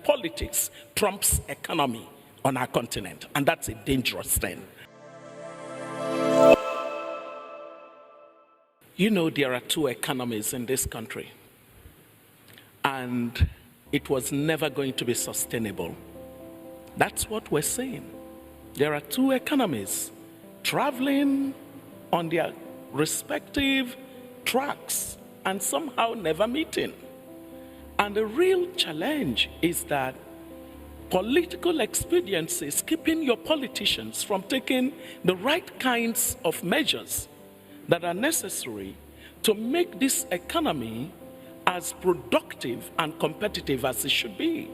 politics trumps economy on our continent, and that's a dangerous thing. You know, there are two economies in this country, and it was never going to be sustainable. That's what we're saying. There are two economies traveling on their respective tracks and somehow never meeting. And the real challenge is that political expediency is keeping your politicians from taking the right kinds of measures that are necessary to make this economy as productive and competitive as it should be.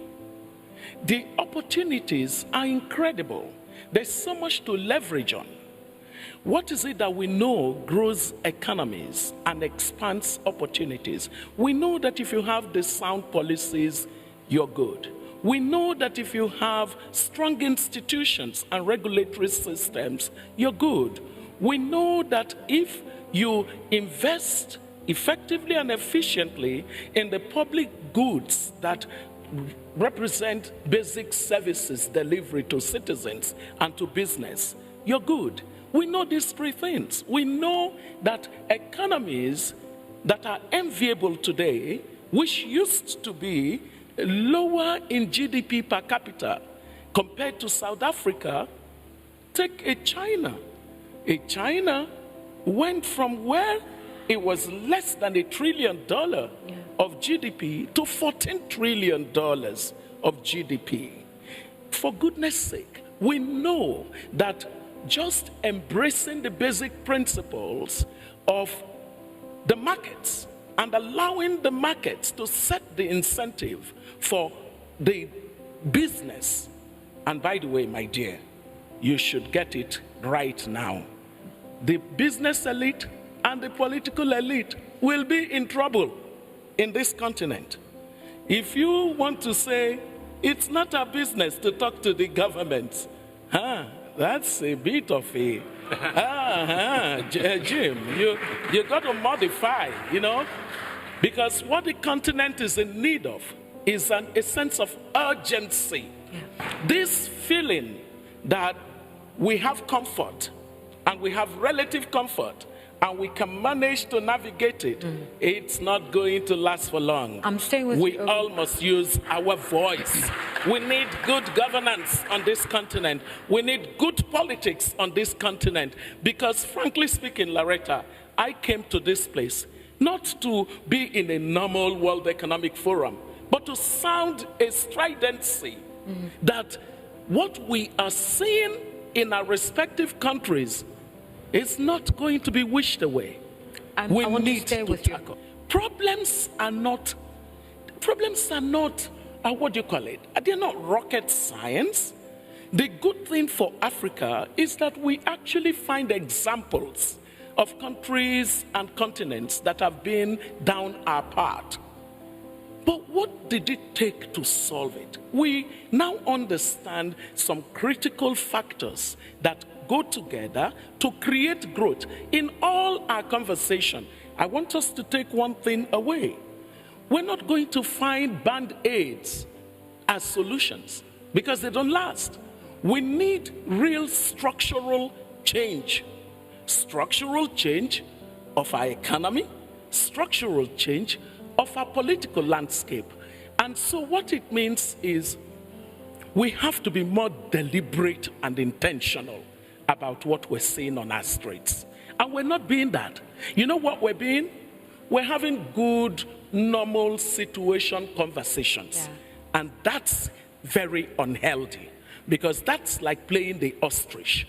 The opportunities are incredible. There's so much to leverage on. What is it that we know grows economies and expands opportunities? We know that if you have the sound policies, you're good. We know that if you have strong institutions and regulatory systems, you're good. We know that if you invest effectively and efficiently in the public goods that represent basic services delivery to citizens and to business, you're good. We know these three things. We know that economies that are enviable today, which used to be lower in GDP per capita compared to South Africa, take a China. A China went from where it was less than $1 trillion of GDP to $14 trillion of GDP. For goodness sake, we know that just embracing the basic principles of the markets and allowing the markets to set the incentive for the business. And by the way, my dear, you should get it right now. The business elite and the political elite will be in trouble in this continent. If you want to say it's not our business to talk to the government, that's a bit of a Jim, you got to modify, because what the continent is in need of is a sense of urgency. This feeling that we have comfort and we have relative comfort and we can manage to navigate it, it's not going to last for long. I'm staying with we you. all must use our voice. We need good governance on this continent. We need good politics on this continent. Because frankly speaking, Loretta, I came to this place not to be in a normal World Economic Forum, but to sound a stridency that what we are seeing in our respective countries is not going to be wished away. We need to tackle. Problems are not, what do you call it? They're not rocket science. The good thing for Africa is that we actually find examples of countries and continents that have been down our path. But what did it take to solve it? We now understand some critical factors that go together to create growth. In all our conversation, I want us to take one thing away. We're not going to find band-aids as solutions because they don't last. We need real structural change. Structural change of our economy, structural change of our political landscape. And so what it means is we have to be more deliberate and intentional about what we're seeing on our streets. And we're not being that. You know what we're being? We're having good, normal situation conversations. And that's very unhealthy because that's like playing the ostrich.